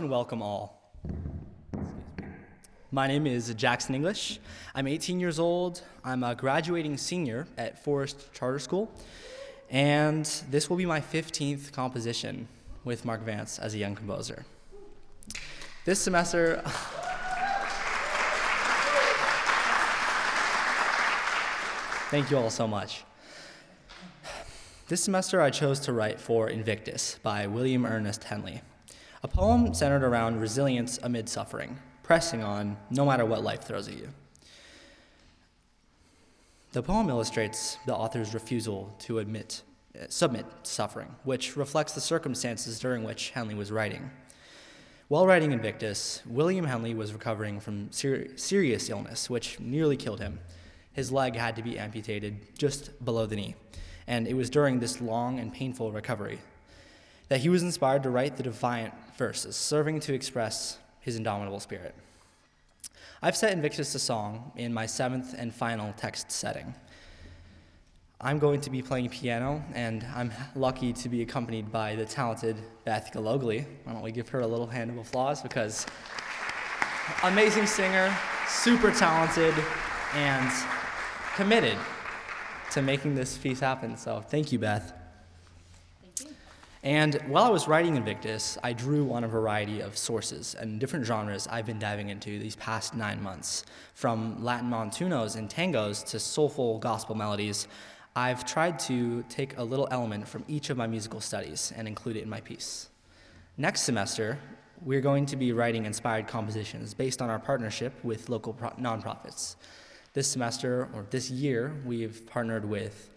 and welcome all. My name is Jaxon English. I'm 18 years old. I'm a graduating senior at Forest Charter School, and this will be my 15th composition with Mark Vance as a young composer. This semester, thank you all so much. This semester I chose to write for Invictus by William Ernest Henley, a poem centered around resilience amid suffering, pressing on no matter what life throws at you. The poem illustrates the author's refusal to submit to suffering, which reflects the circumstances during which Henley was writing. While writing Invictus, William Henley was recovering from serious illness, which nearly killed him. His leg had to be amputated just below the knee, and it was during this long and painful recovery that he was inspired to write the defiant verses, serving to express his indomitable spirit. I've set Invictus to song in my 7th and final text setting. I'm going to be playing piano, and I'm lucky to be accompanied by the talented Beth Gillogly. Why don't we give her a little hand of applause, because amazing singer, super talented, and committed to making this piece happen. So thank you, Beth. And while I was writing Invictus, I drew on a variety of sources and different genres I've been diving into these past 9 months. From Latin montunos and tangos to soulful gospel melodies, I've tried to take a little element from each of my musical studies and include it in my piece. Next semester, we're going to be writing inspired compositions based on our partnership with local nonprofits. This semester, or this year, we've partnered with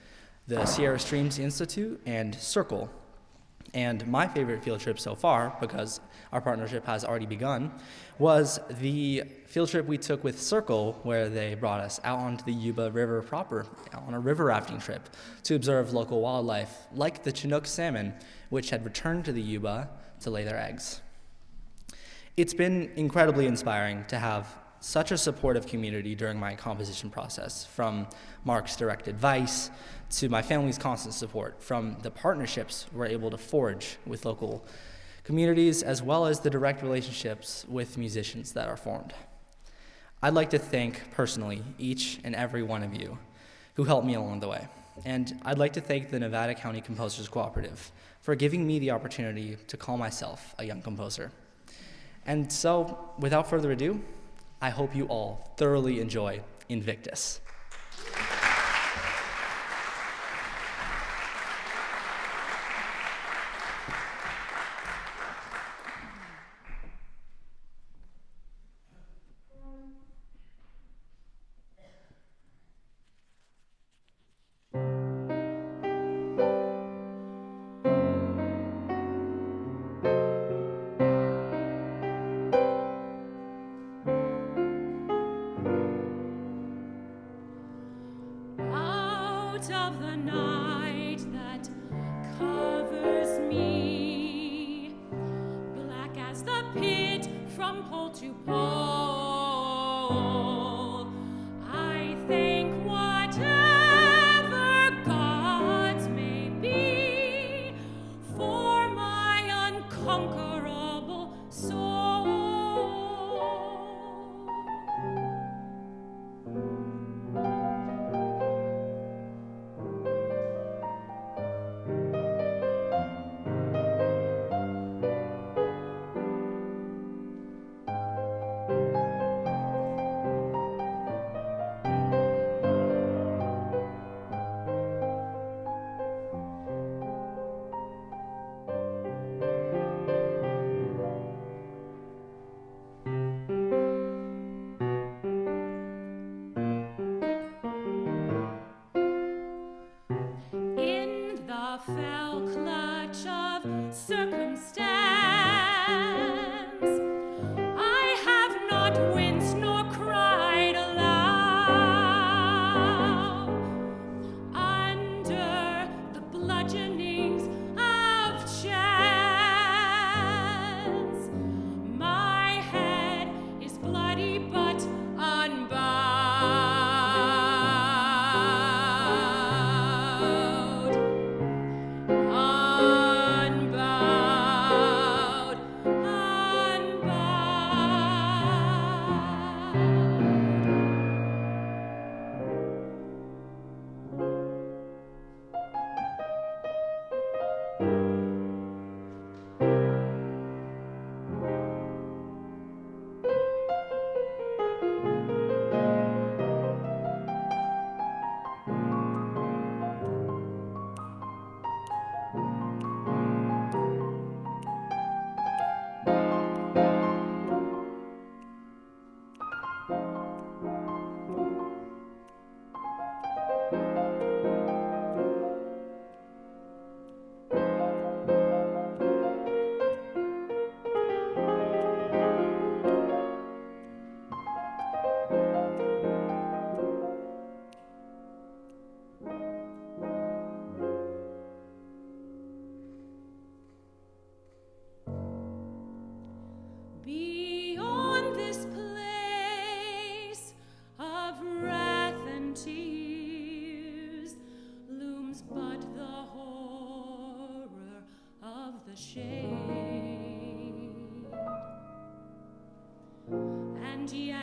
the Sierra Streams Institute and Circle. And my favorite field trip so far, because our partnership has already begun, was the field trip we took with Circle, where they brought us out onto the Yuba River proper on a river rafting trip to observe local wildlife, like the Chinook salmon, which had returned to the Yuba to lay their eggs. It's been incredibly inspiring to have such a supportive community during my composition process, from Mark's direct advice to my family's constant support, from the partnerships we're able to forge with local communities, as well as the direct relationships with musicians that are formed. I'd like to thank personally each and every one of you who helped me along the way. And I'd like to thank the Nevada County Composers Cooperative for giving me the opportunity to call myself a young composer. And so, without further ado, I hope you all thoroughly enjoy Invictus. Of the night that covers me, black as the pit from pole to pole, I think whatever gods may be for my unconquerable soul.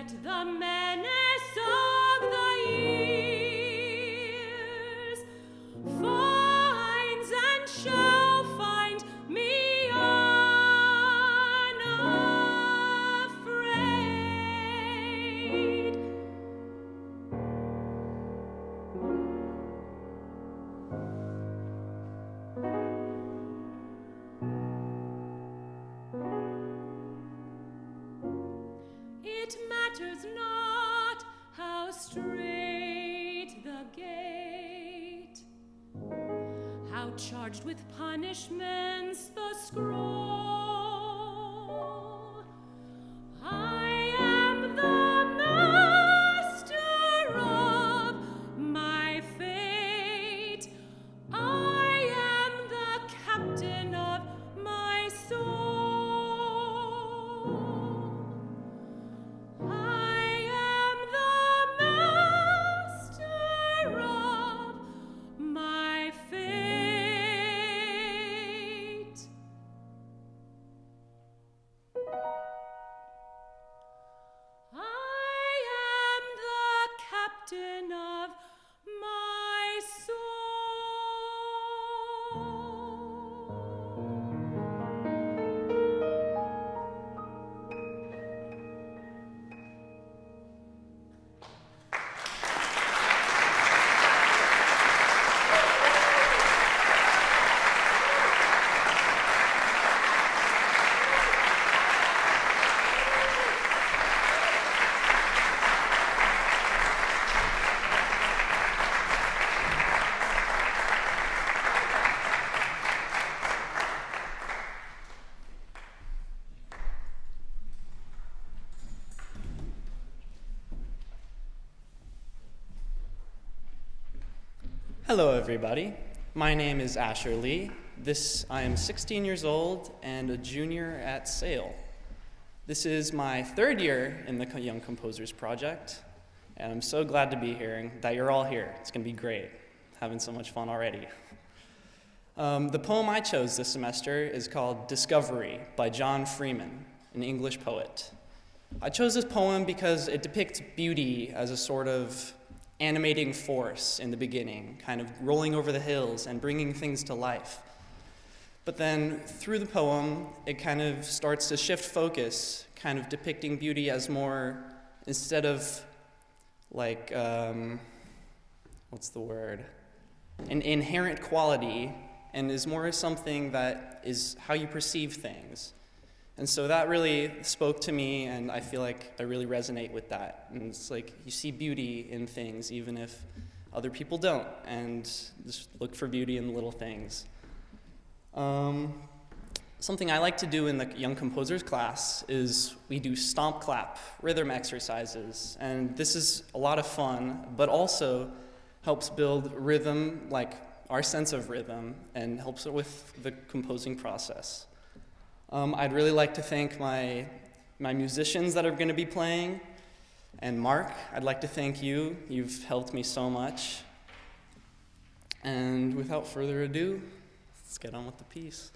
Yet the menace of the years finds and shall find me unafraid. It matters not how straight the gate, how charged with punishments the scroll. I am the master of my fate. I am the captain of my soul. I am the master of my fate. I am the captain of my soul. Hello, everybody. My name is Asher Lee. I am 16 years old and a junior at Sale. This is my third year in the Young Composers Project, and I'm so glad to be here and that you're all here. It's going to be great. Having so much fun already. The poem I chose this semester is called Discovery by John Freeman, an English poet. I chose this poem because it depicts beauty as a sort of animating force in the beginning, kind of rolling over the hills and bringing things to life. But then through the poem, it kind of starts to shift focus, kind of depicting beauty as more, instead of like, what's the word? An inherent quality, and is more something that is how you perceive things. And so that really spoke to me, and I feel like I really resonate with that. And it's like you see beauty in things, even if other people don't, and just look for beauty in the little things. Something I like to do in the Young Composers class is we do stomp clap rhythm exercises, and this is a lot of fun, but also helps build rhythm, like our sense of rhythm, and helps with the composing process. I'd really like to thank my musicians that are going to be playing, and Mark, I'd like to thank you. You've helped me so much. And without further ado, let's get on with the piece.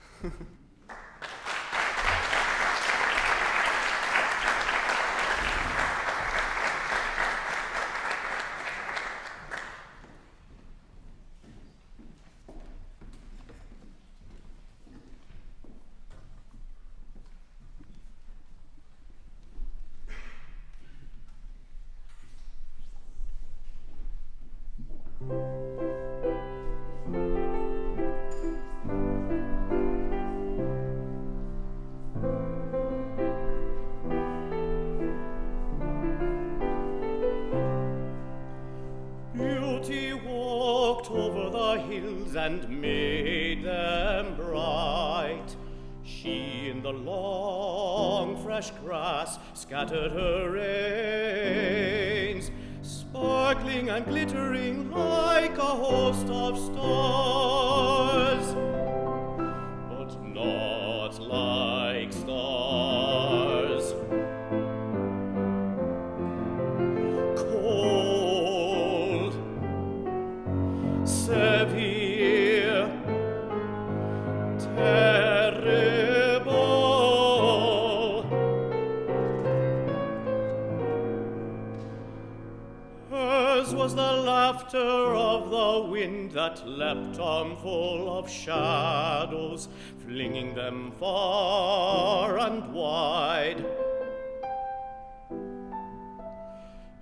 And made them bright. She in the long fresh grass scattered her rains, sparkling and glittering like a host of stars, but not like stars. Cold, severe, terrible, was the laughter of the wind that leapt on full of shadows, flinging them far and wide.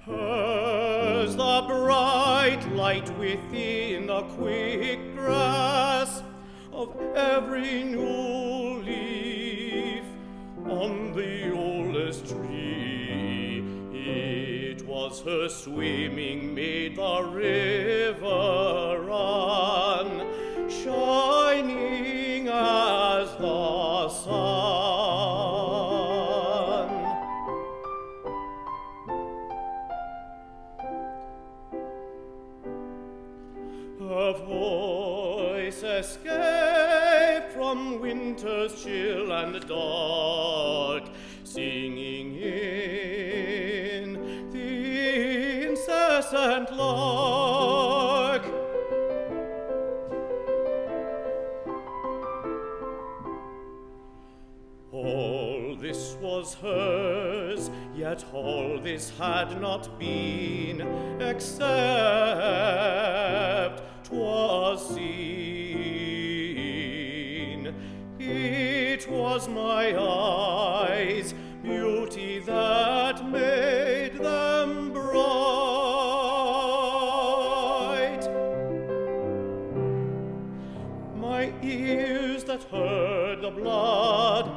Hers the bright light within the quick grasp of every new leaf on the oldest tree. It was her swimming made the river run, shining as the sun. Her voice escaped from winter's chill and dark, singing in the incessant lark. All this was hers, yet all this had not been, except 'twas seen. It was my eyes' beauty that made them bright, my ears that heard the blood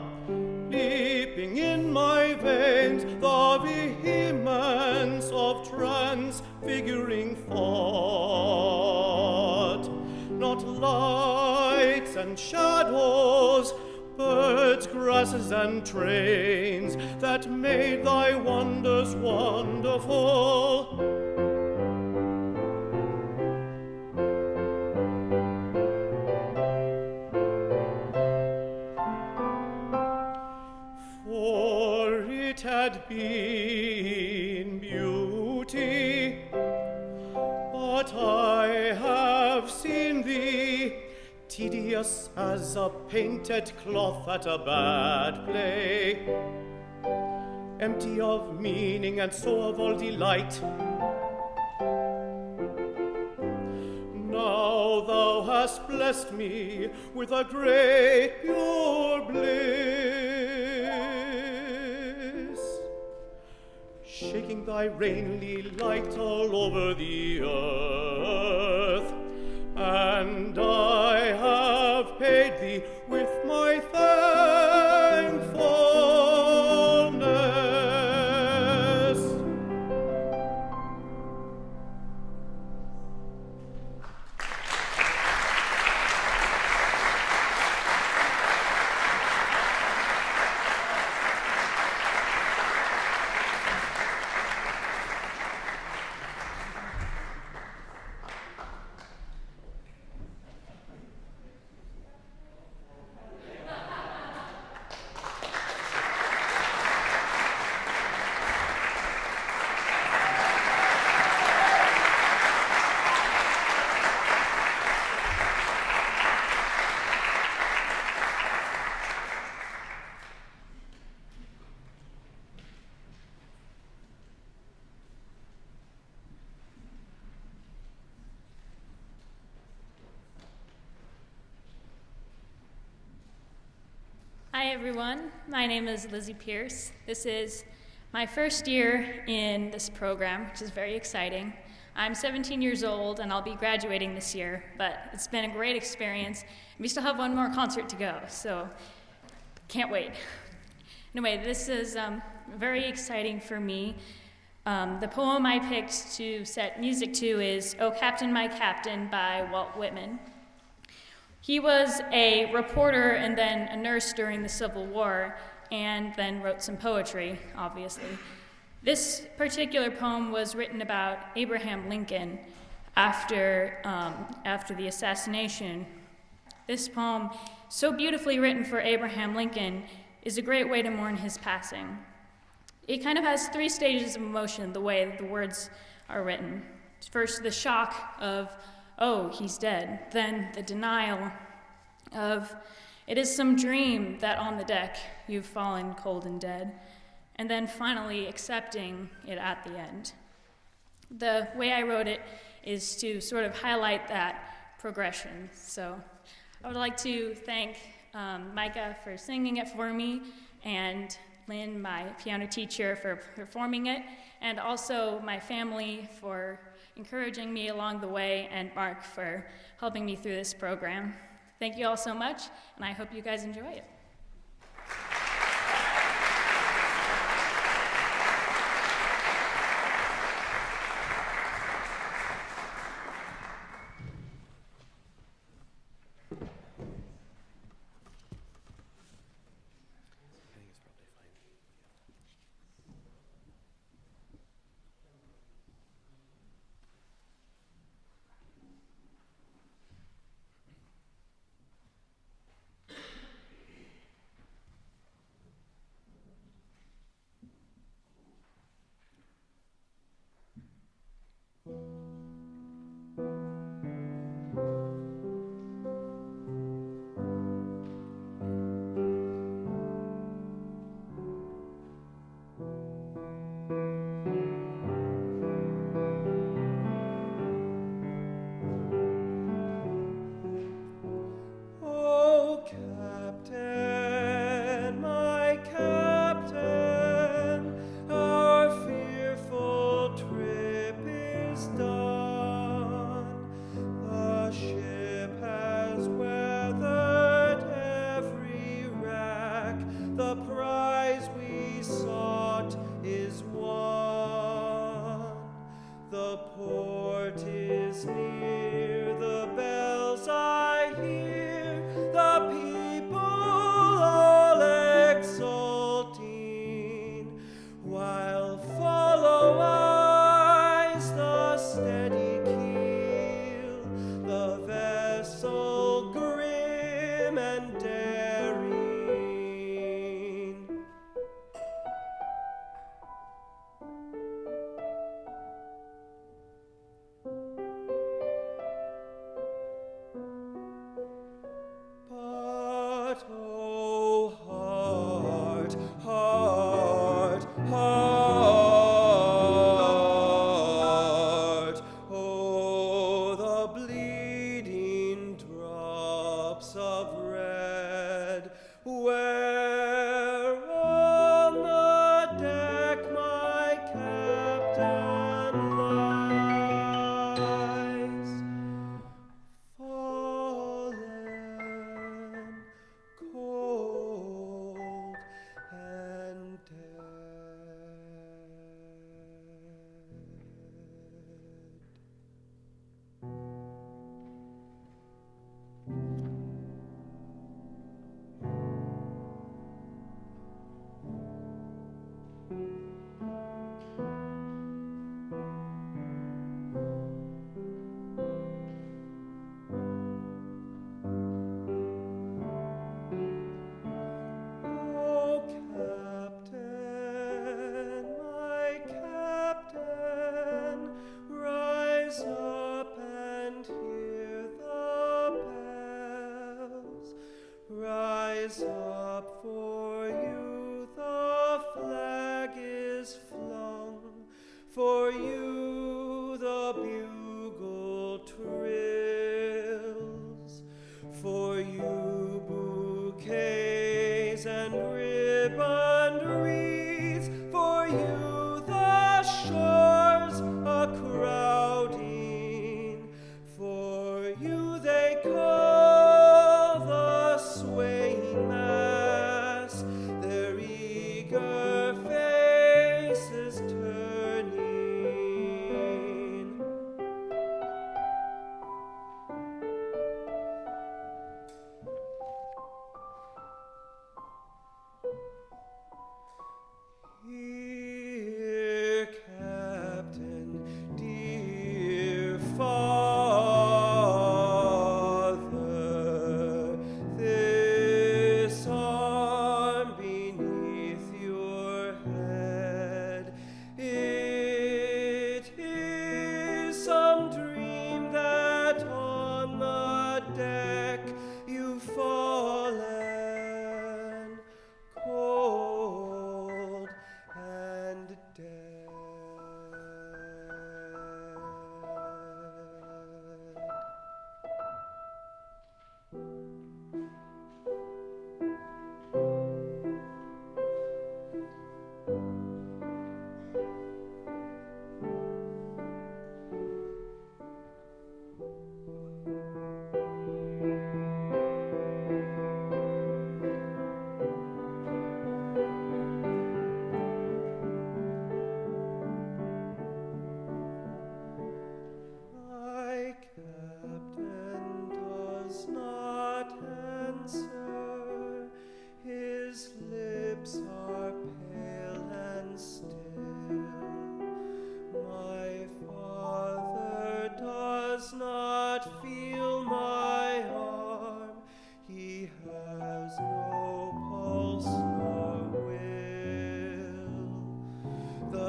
leaping in my veins, the vehemence of transfiguring thought. Not lights and shadows, birds, grasses, and trains that made thy wonders wonderful. For it had been beauty, but I have seen thee tedious as a painted cloth at a bad play, empty of meaning and so of all delight. Now thou hast blessed me with a great pure bliss, shaking thy rainly light all over the earth, and I have paid thee with my thankfulness. Hi everyone, my name is Lizzie Pierce. This is my first year in this program, which is very exciting. I'm 17 years old and I'll be graduating this year, but it's been a great experience. We still have one more concert to go, so can't wait. Anyway, this is very exciting for me. The poem I picked to set music to is "O Captain, My Captain" by Walt Whitman. He was a reporter and then a nurse during the Civil War, and then wrote some poetry, obviously. This particular poem was written about Abraham Lincoln after the assassination. This poem, so beautifully written for Abraham Lincoln, is a great way to mourn his passing. It kind of has three stages of emotion, the way the words are written. First, the shock of, oh, he's dead. Then the denial of, it is some dream that on the deck you've fallen cold and dead. And then finally accepting it at the end. The way I wrote it is to sort of highlight that progression. So I would like to thank Micah for singing it for me, and Lynn, my piano teacher, for performing it, and also my family for encouraging me along the way, and Mark for helping me through this program. Thank you all so much, and I hope you guys enjoy it.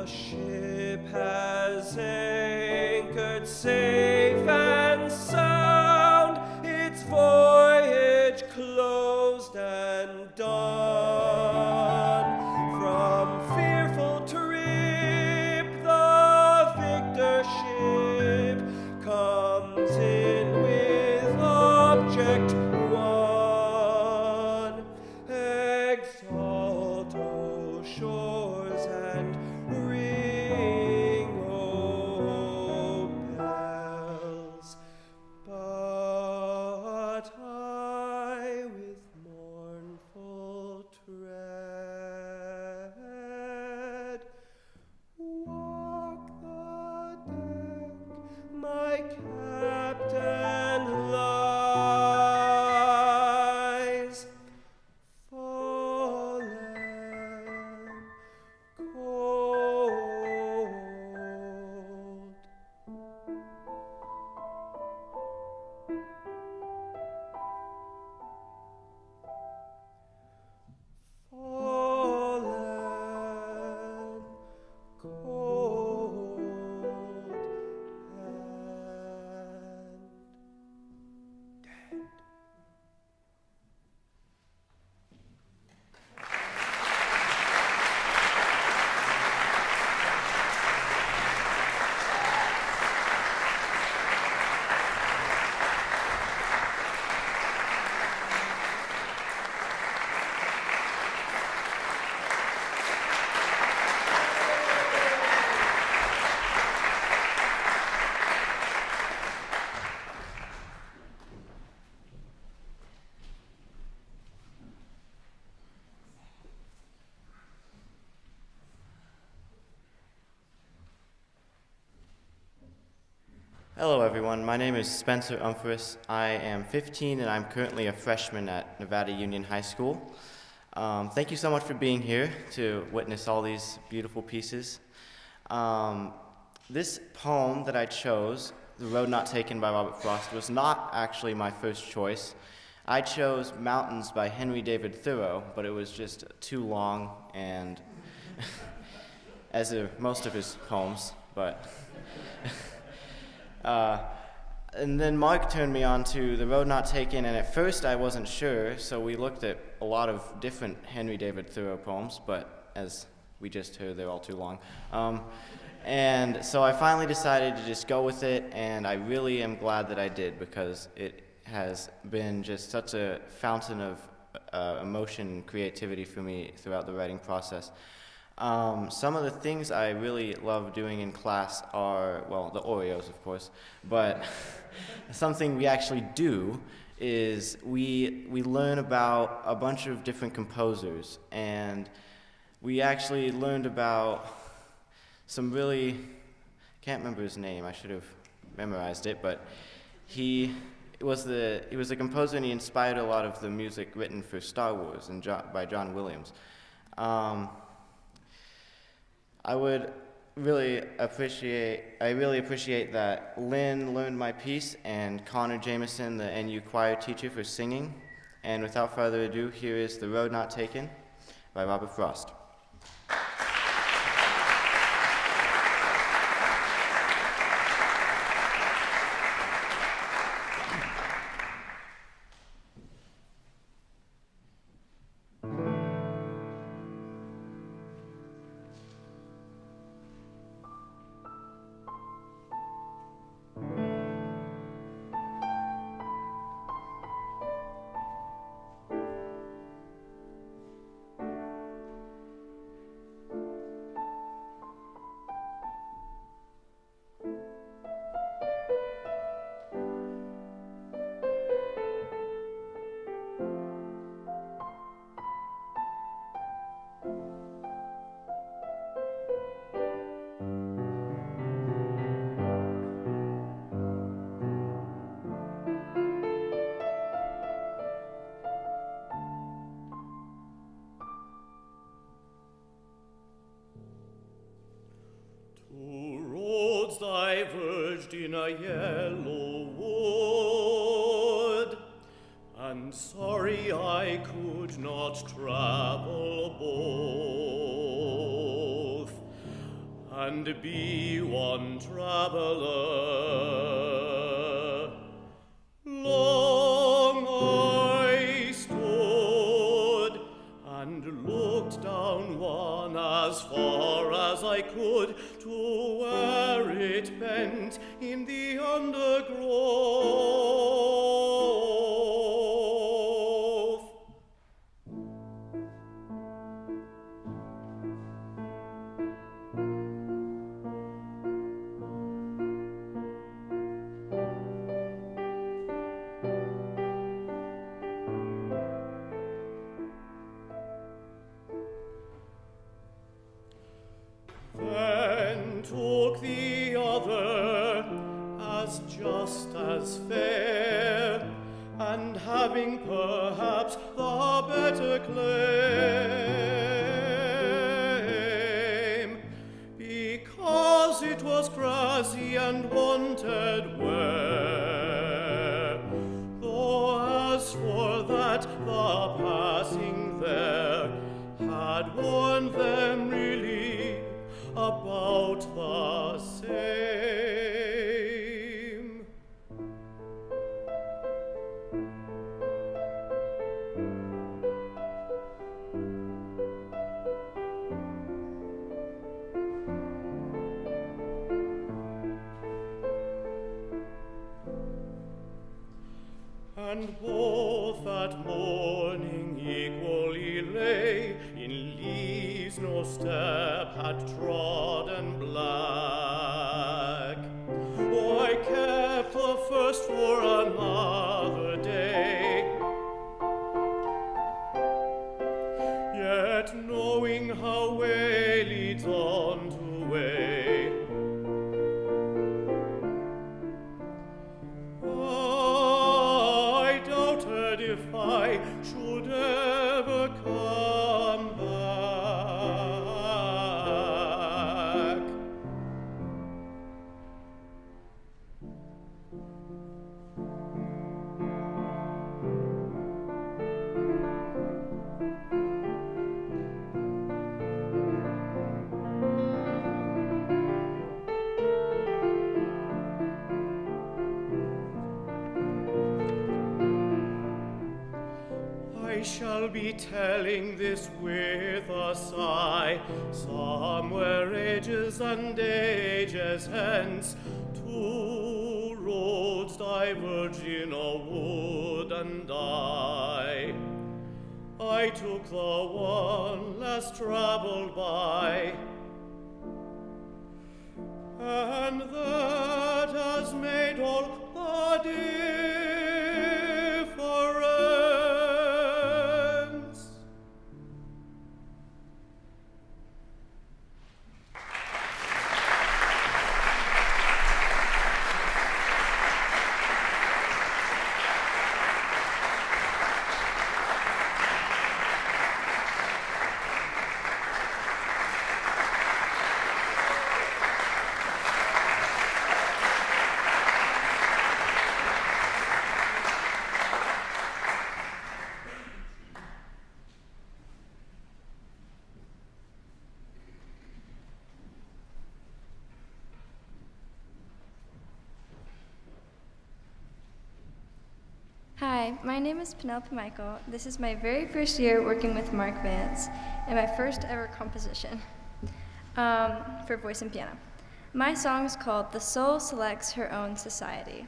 The ship has anchored safe and sound, its voyage closed and done. From fearful trip, the victor ship comes in with object won. Exalt, O shores, and ring, O bells. But I, with mournful tread, walk the deck, my captain lies, fallen cold. Fallen cold and dead. Hello everyone, my name is Spencer Umphress. I am 15 and I'm currently a freshman at Nevada Union High School. Thank you so much for being here to witness all these beautiful pieces. This poem that I chose, The Road Not Taken by Robert Frost, was not actually my first choice. I chose Mountains by Henry David Thoreau, but it was just too long, and as are most of his poems, but and then Mark turned me on to The Road Not Taken, and at first I wasn't sure, so we looked at a lot of different Henry David Thoreau poems, but as we just heard, they're all too long. And so I finally decided to just go with it, and I really am glad that I did, because it has been just such a fountain of emotion and creativity for me throughout the writing process. Some of the things I really love doing in class are, well, the Oreos, of course, but something we actually do is we learn about a bunch of different composers, and we actually learned about some really, can't remember his name, I should have memorized it, but he was a composer, and he inspired a lot of the music written for Star Wars and by John Williams. I really appreciate that Lynn learned my piece, and Conor Jamison, the NU choir teacher, for singing. And without further ado, here is The Road Not Taken by Robert Frost. Diverged in a yellow wood, and sorry I could not travel both. and be one traveler. Long I stood and looked down one as far as I could to where it bent in the undergrowth. Then took the other as just as fair, and having perhaps the better claim, because it was grassy and wanted wear. Though as for that, the passing there had worn them really about the same. And both that morning equally lay in leaves no step had trodden black. Oh, I kept the first for another day, yet knowing how way leads on to way, I doubted if I should ever come back. I shall be telling this with a sigh, somewhere ages and ages hence, two roads diverge in a wood, and I took the one less traveled by, and that has made all the difference. Hi, my name is Penelope Mikal. This is my very first year working with Mark Vance and my first ever composition for voice and piano. My song is called The Soul Selects Her Own Society.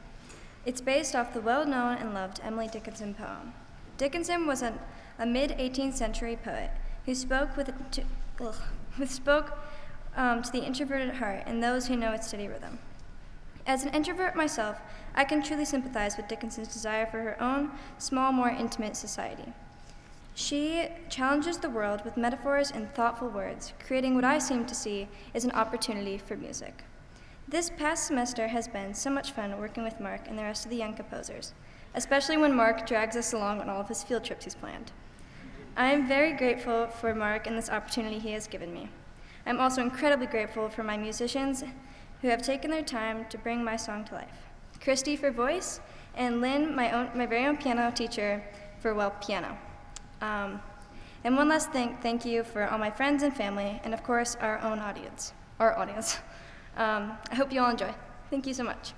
It's based off the well-known and loved Emily Dickinson poem. Dickinson was a mid-18th century poet who spoke to the introverted heart and those who know its steady rhythm. As an introvert myself, I can truly sympathize with Dickinson's desire for her own small, more intimate society. She challenges the world with metaphors and thoughtful words, creating what I seem to see is an opportunity for music. This past semester has been so much fun working with Mark and the rest of the young composers, especially when Mark drags us along on all of his field trips he's planned. I am very grateful for Mark and this opportunity he has given me. I'm also incredibly grateful for my musicians who have taken their time to bring my song to life. Christi for voice, and Lynn, my very own piano teacher, for piano. And one last thank you for all my friends and family, and of course our own audience. our audience. I hope you all enjoy. Thank you so much.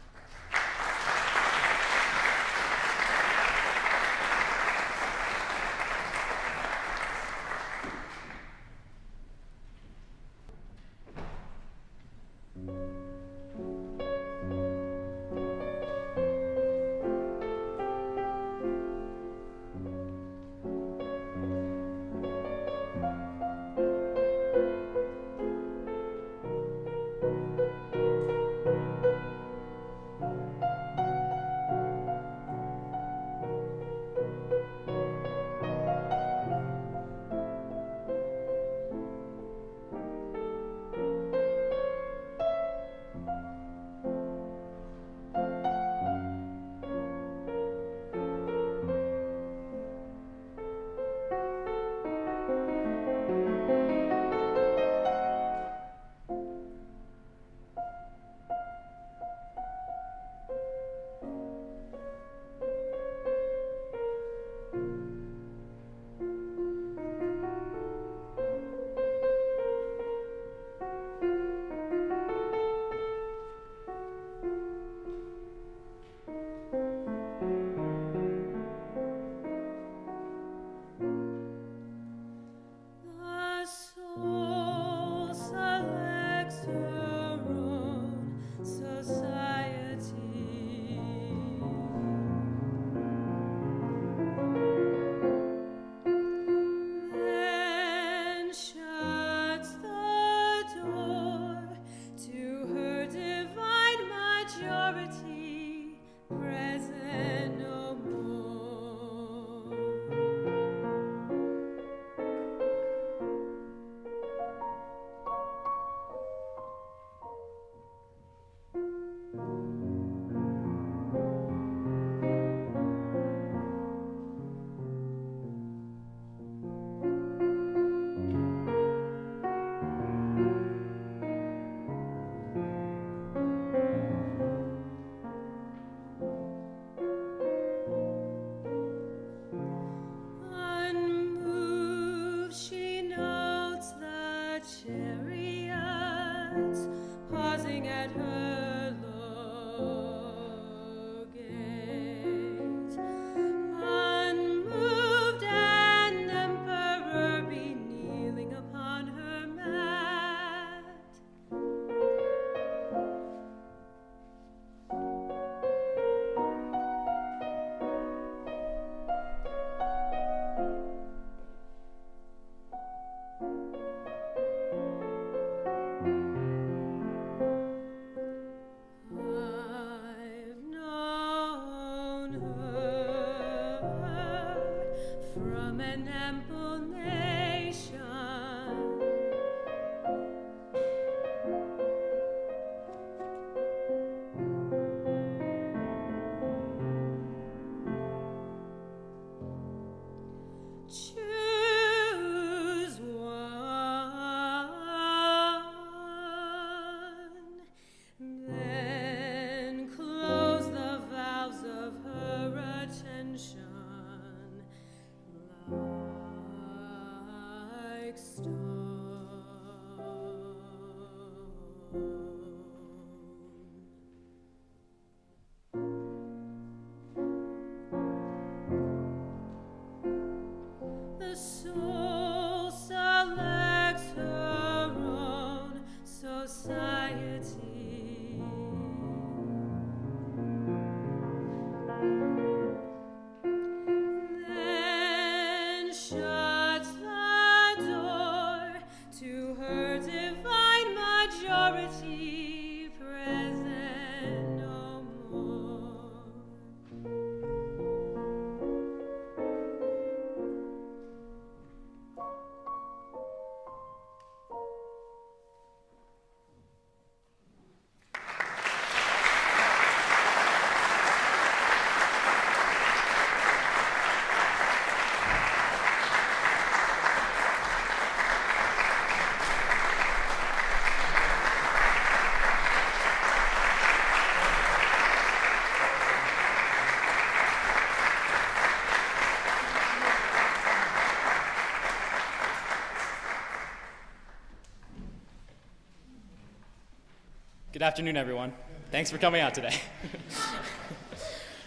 Good afternoon, everyone. Thanks for coming out today.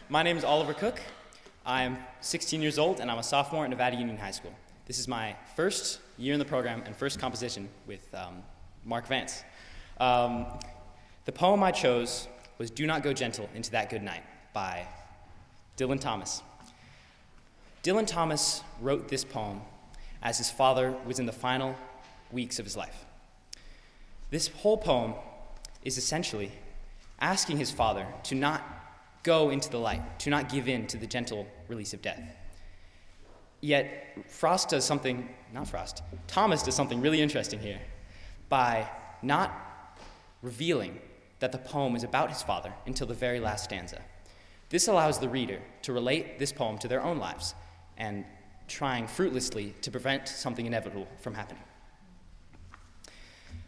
My name is Oliver Cook. I'm 16 years old, and I'm a sophomore at Nevada Union High School. This is my first year in the program and first composition with Mark Vance. The poem I chose was Do Not Go Gentle Into That Good Night by Dylan Thomas. Dylan Thomas wrote this poem as his father was in the final weeks of his life. This whole poem is essentially asking his father to not go into the light, to not give in to the gentle release of death. Yet Thomas does something really interesting here by not revealing that the poem is about his father until the very last stanza. This allows the reader to relate this poem to their own lives and trying fruitlessly to prevent something inevitable from happening.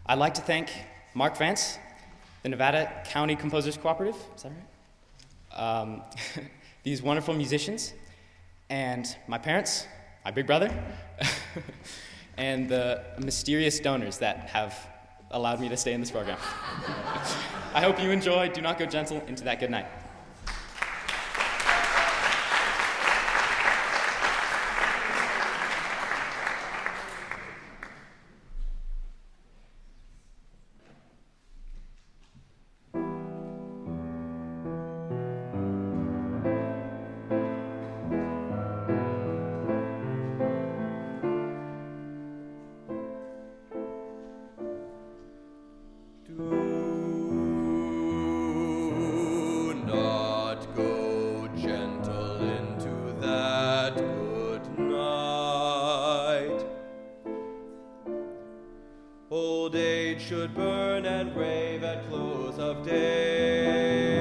I'd like to thank Mark Vance, the Nevada County Composers Cooperative, is that right? These wonderful musicians, and my parents, my big brother, and the mysterious donors that have allowed me to stay in this program. I hope you enjoy Do Not Go Gentle Into That Good Night. Should burn and rave at close of day.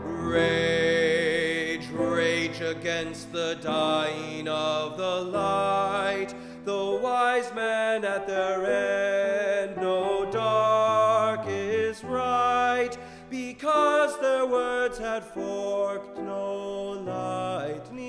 Rage, rage against the dying of the light. The wise men at their end know dark is right, because their words had forked no lightning.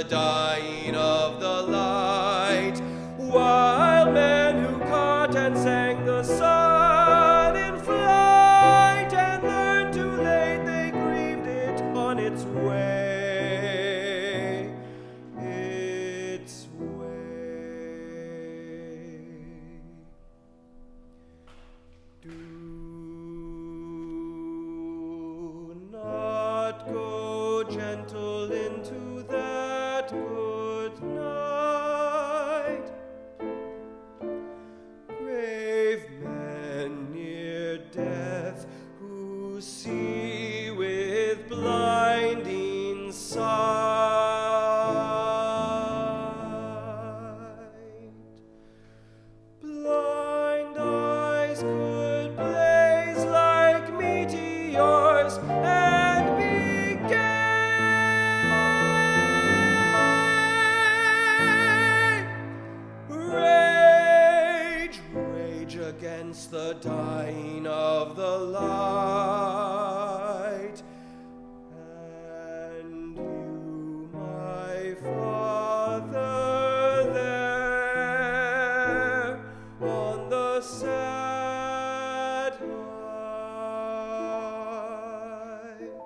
Dying of the light, wild men who caught and sang the sun in flight, and learned too late they grieved it on its way, its way. Do not go gentle into that good night. Grave men near death who see with blinding sight. Blind eyes could blaze like meteors and be gay. Rage, rage against the dying of the light. And you, my Father, there on the sad height,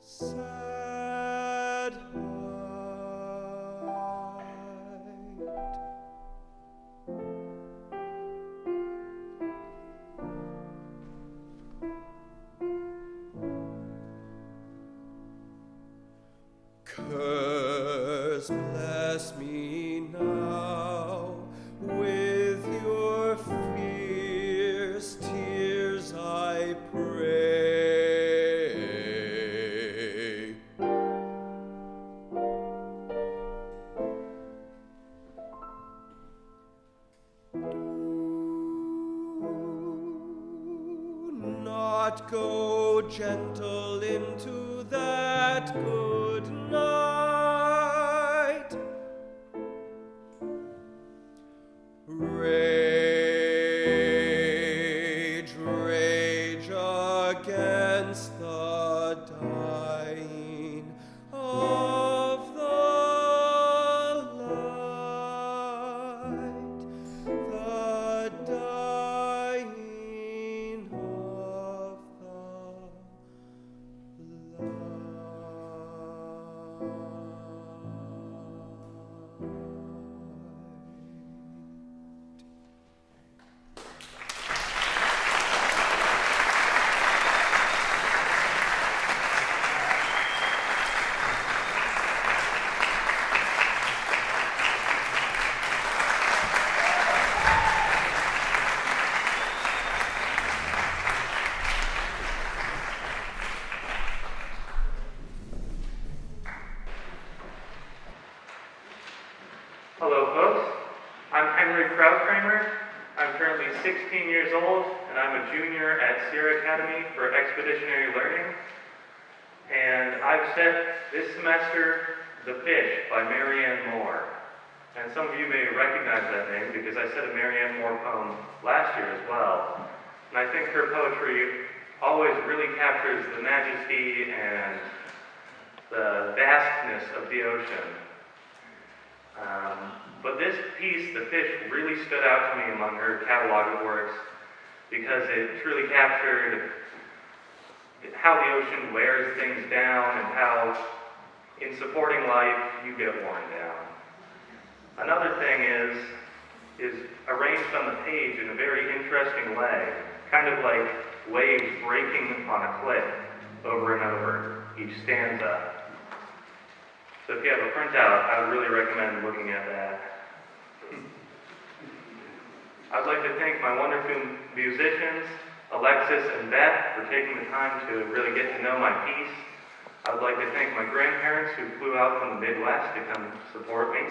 sad height. Curse, bless me now with not go gentle into that good night. Rage, rage against the dying of the light, the dying of the Hello folks, I'm Henry Krautkramer. I'm currently 16 years old and I'm a junior at Sierra Academy for Expeditionary Learning. And I've set this semester The Fish by Marianne Moore. And some of you may recognize that name because I said a Marianne Moore poem last year as well. And I think her poetry always really captures the majesty and the vastness of the ocean. But this piece, The Fish, really stood out to me among her catalog of works because it truly captured how the ocean wears things down and how, in supporting life, you get worn down. Another thing is arranged on the page in a very interesting way, kind of like waves breaking on a cliff over and over, each stanza. So if you have a printout, I would really recommend looking at that. I'd like to thank my wonderful musicians, Alexis and Beth, for taking the time to really get to know my piece. I would like to thank my grandparents who flew out from the Midwest to come support me.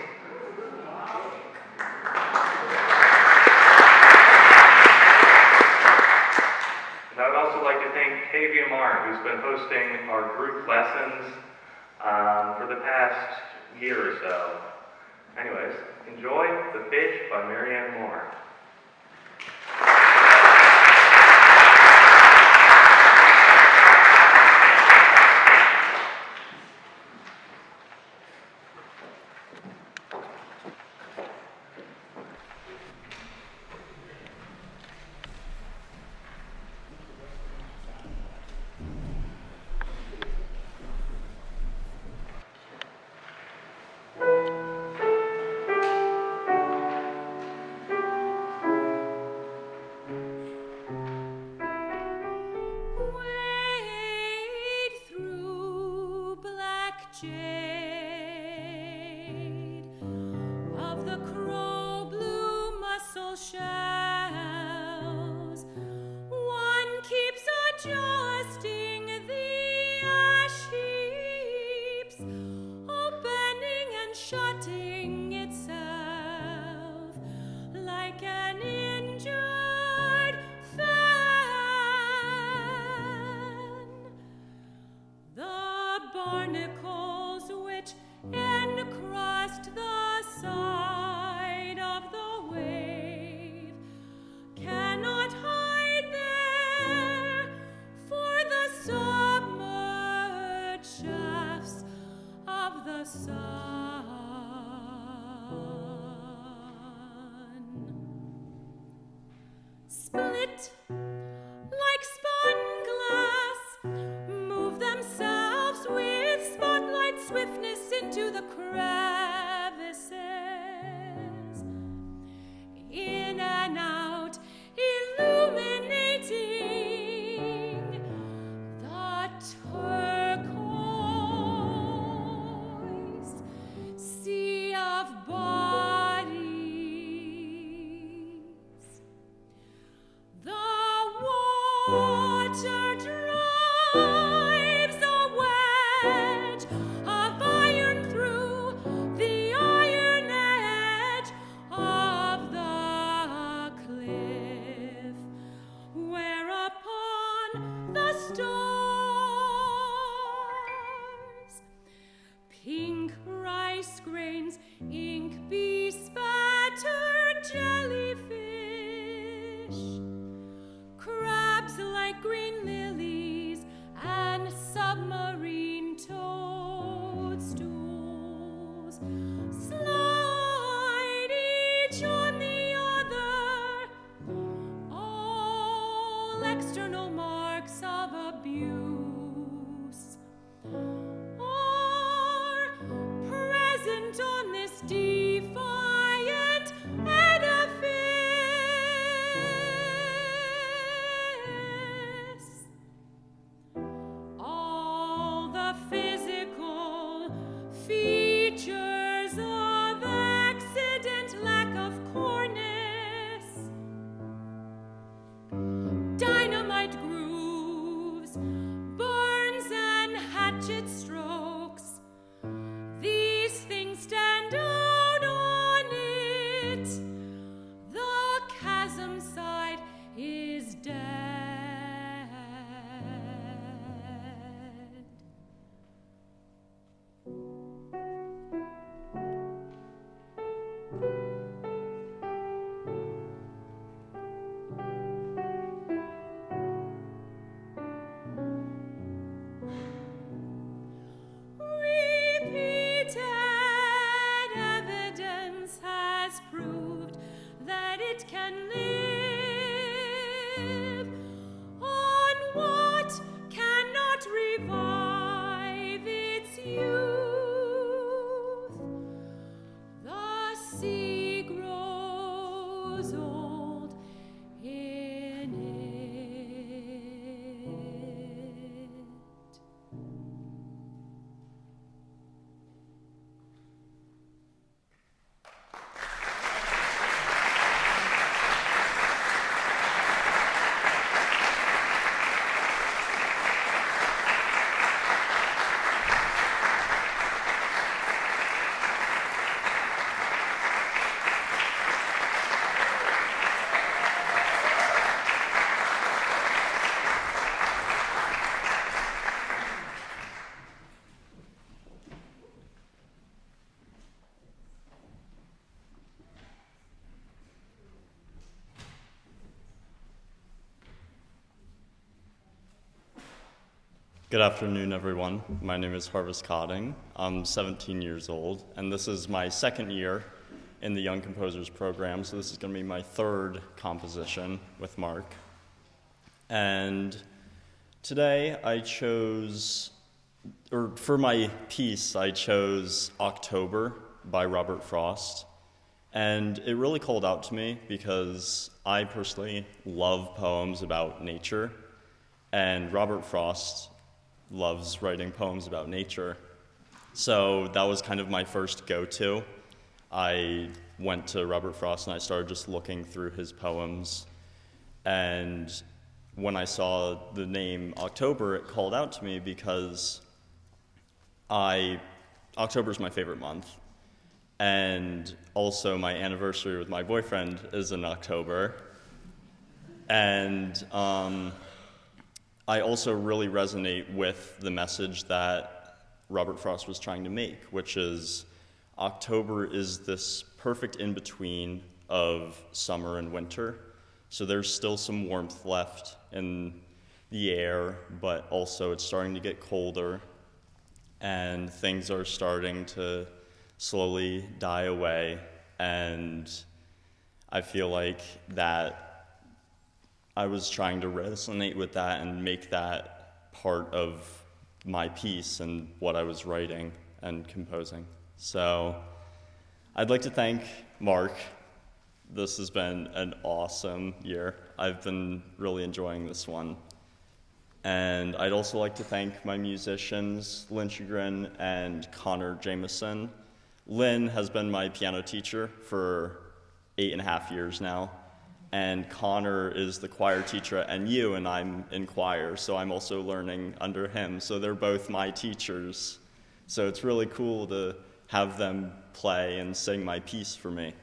And I would also like to thank KVMR, who's been hosting our group lessons for the past year or so. Anyways, enjoy The Fish by Marianne Moore. Split like spun glass, move themselves with spotlight swiftness into the crevices, in and out, illuminating the turquoise sea of bodies. The Good afternoon, everyone. My name is Harvest Cotting. I'm 17 years old, and this is my second year in the Young Composers program, so this is going to be my third composition with Mark. And today I chose, or for my piece, I chose October by Robert Frost. And it really called out to me because I personally love poems about nature, and Robert Frost loves writing poems about nature. So that was kind of my first go-to. I went to Robert Frost and I started just looking through his poems. And when I saw the name October, it called out to me because October is my favorite month. And also my anniversary with my boyfriend is in October. And I also really resonate with the message that Robert Frost was trying to make, which is October is this perfect in-between of summer and winter. So there's still some warmth left in the air, but also it's starting to get colder, and things are starting to slowly die away. And I feel like that I was trying to resonate with that and make that part of my piece and what I was writing and composing. So I'd like to thank Mark. This has been an awesome year. I've been really enjoying this one. And I'd also like to thank my musicians, Lynn Schugren and Conor Jamison. Lynn has been my piano teacher for 8.5 years now. And Conor is the choir teacher at NU, and I'm in choir, so I'm also learning under him. So they're both my teachers. So it's really cool to have them play and sing my piece for me.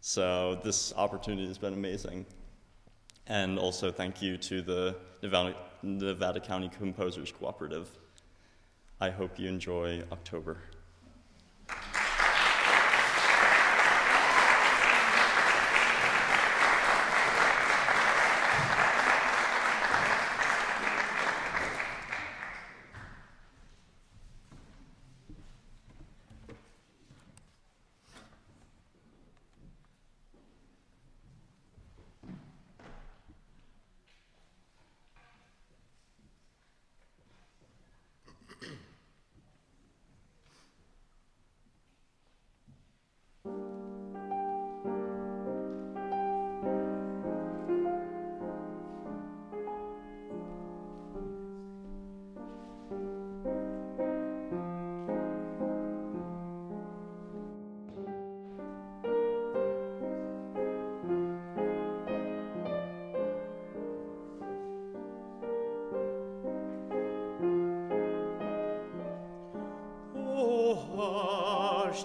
So this opportunity has been amazing. And also thank you to the Nevada County Composers Cooperative. I hope you enjoy October.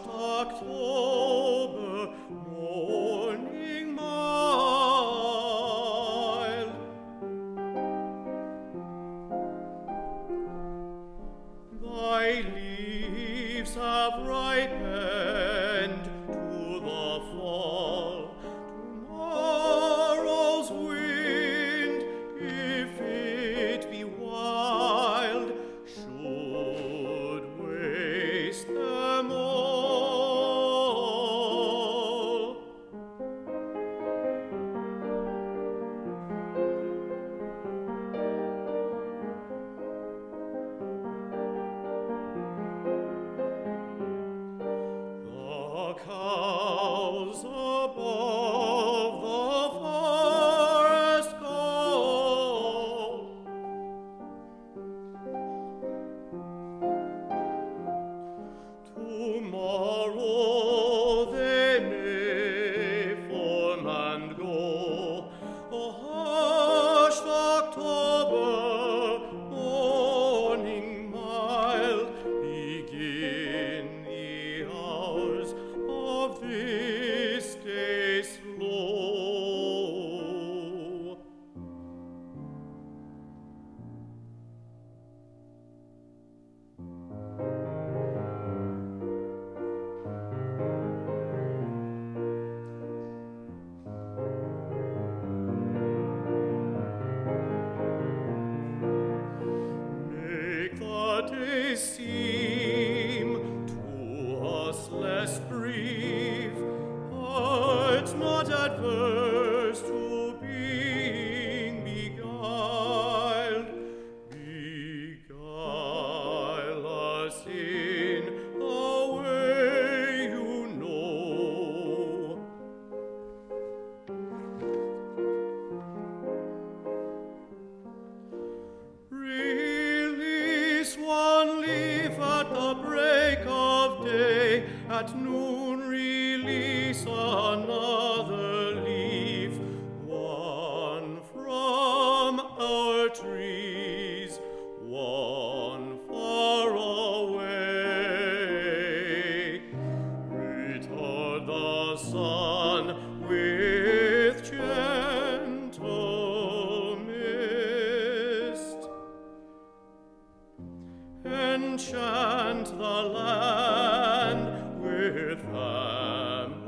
October, morning mild, thy leaves have ripened to the fall. Tomorrow's wind, if it be wild, should waste them all. The cows above the forest go. Tomorrow they may form and go. A hushed October morning mild, begin the hours of this day slow. May sun with gentle mist. Enchant the land with amethyst.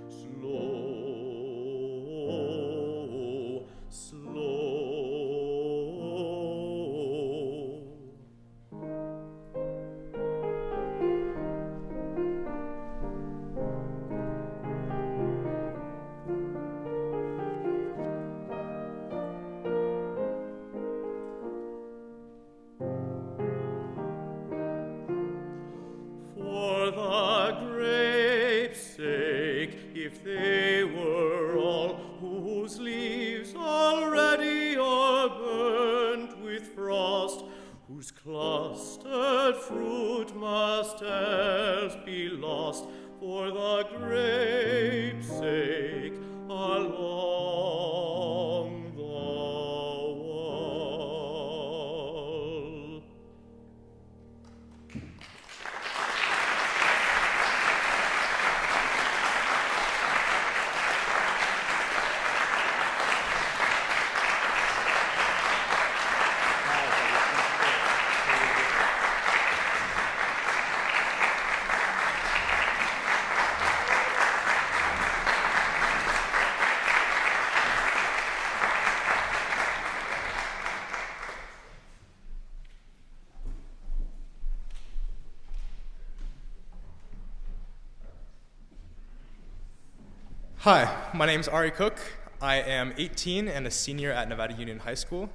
Slow, slow. For the grapes' sake, if they were all whose leaves already are burnt with frost, whose clustered fruit must else be lost, for the grapes' sake along the wall. Hi, my name is Ari Cook. I am 18 and a senior at Nevada Union High School.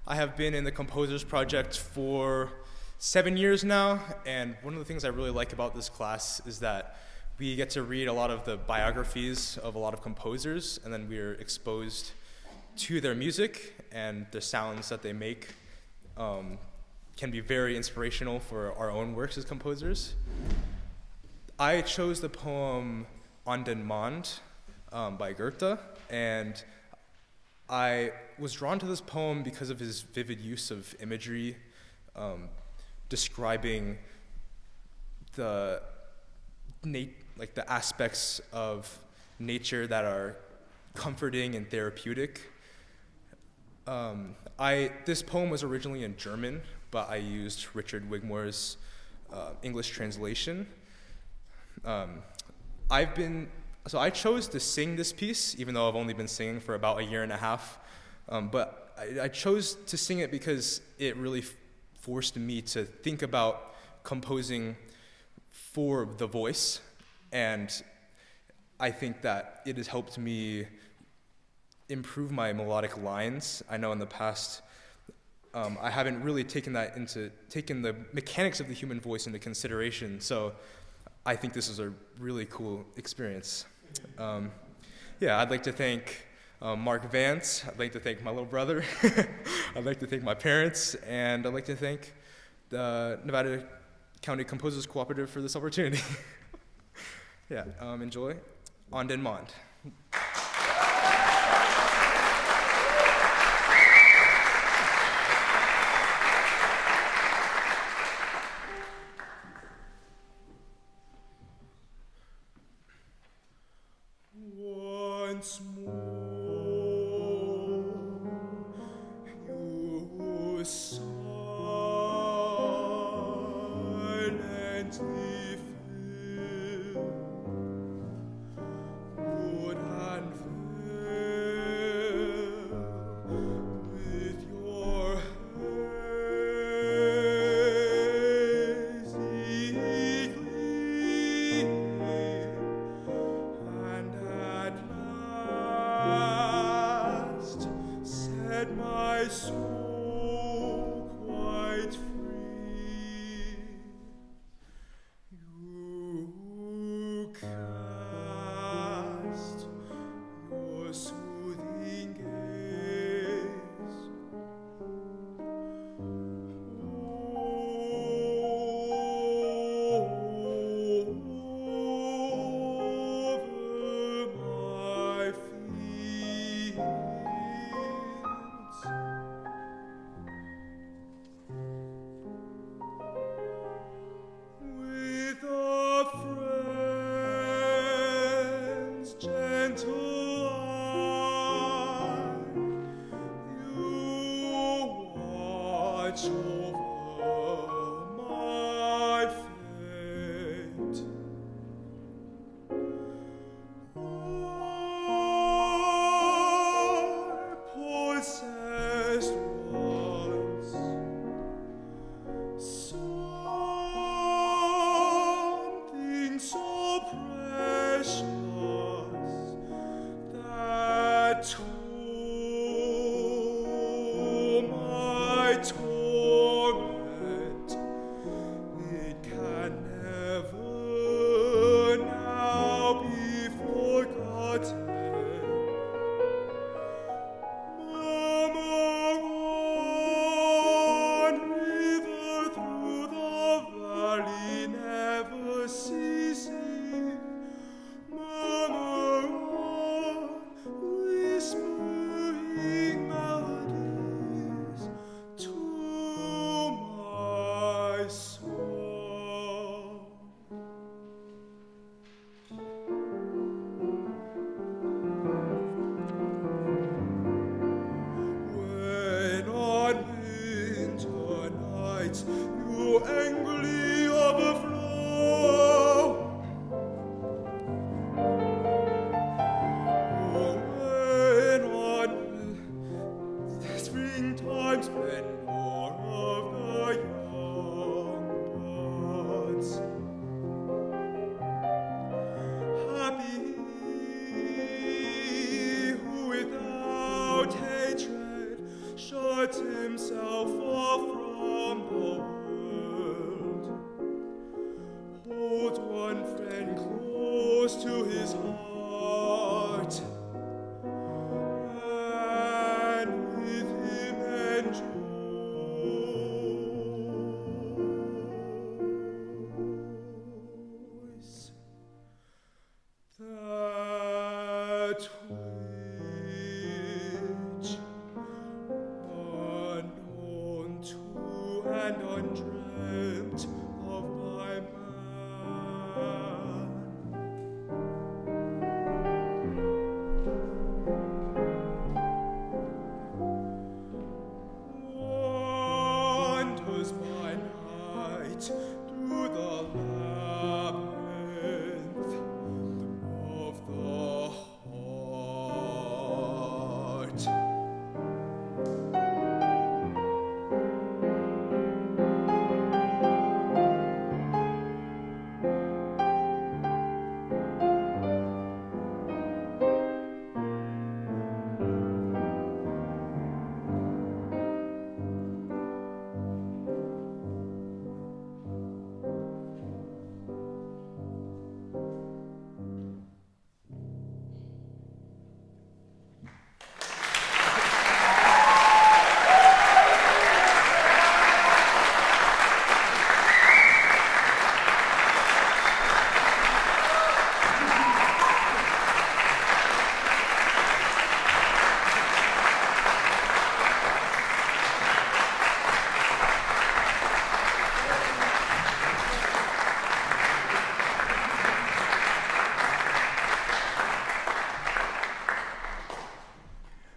I have been in the Composers Project for 7 years now, and one of the things I really like about this class is that we get to read a lot of the biographies of a lot of composers, and then we're exposed to their music, and the sounds that they make can be very inspirational for our own works as composers. I chose the poem On den Mond by Goethe, and I was drawn to this poem because of his vivid use of imagery, describing the aspects of nature that are comforting and therapeutic. This poem was originally in German, but I used Richard Wigmore's English translation. I chose to sing this piece, even though I've only been singing for about a year and a half. But I chose to sing it because it really forced me to think about composing for the voice. And I think that it has helped me improve my melodic lines. I know in the past, I haven't really taken the mechanics of the human voice into consideration. So I think this is a really cool experience. I'd like to thank Mark Vance. I'd like to thank my little brother. I'd like to thank my parents, and I'd like to thank the Nevada County Composers Cooperative for this opportunity. Enjoy. On den Mond. Once more, you silently fill wood and vale with your hazy gleam, and at last watch over my fate. I possessed once something so precious that to my torment it can never now be forgotten. Murmur on, river through the valley never ceasing. Murmur on, whispering melodies to my soul. When on winter nights you angrily overflow, when on the springtime's splendor of the young buds, happy who without hatred shuts himself off from the world, holds one friend close to his heart, and with him enjoys that which unknown to and undreamt of by man. Wanders by night through the labyrinth of the heart.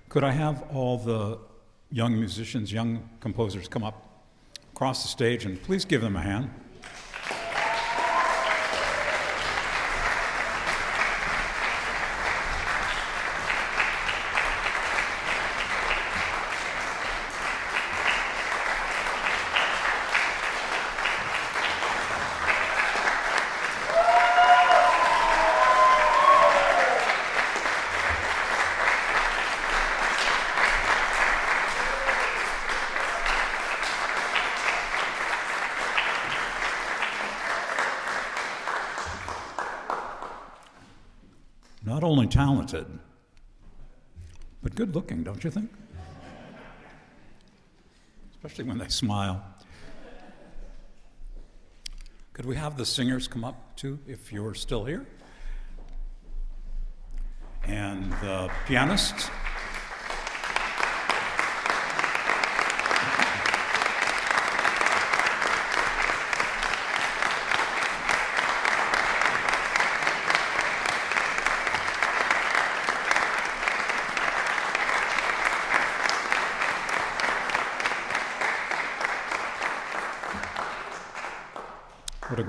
Could I have all the young musicians, young composers come up across the stage and please give them a hand. Not only talented, but good looking, don't you think? Especially when they smile. Could we have the singers come up too, if you're still here? And the pianists.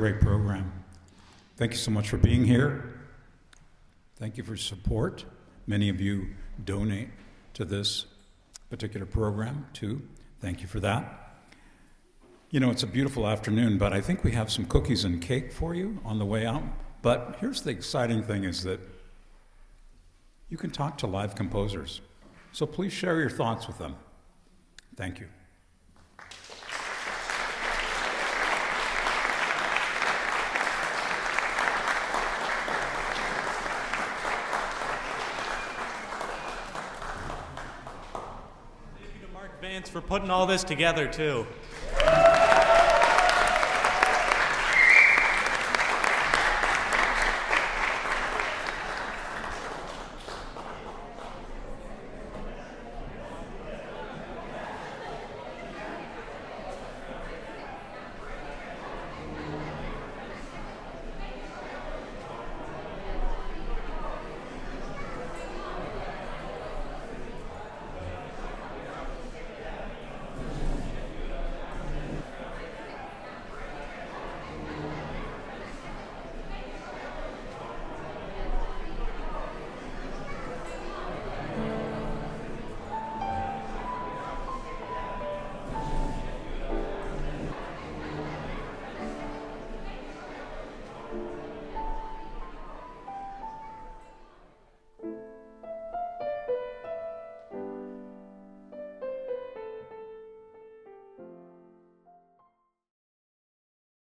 great program. Thank you so much for being here. Thank you for your support. Many of you donate to this particular program, too. Thank you for that. You know, it's a beautiful afternoon, but I think we have some cookies and cake for you on the way out. But here's the exciting thing is that you can talk to live composers. So please share your thoughts with them. Thank you. For putting all this together, too.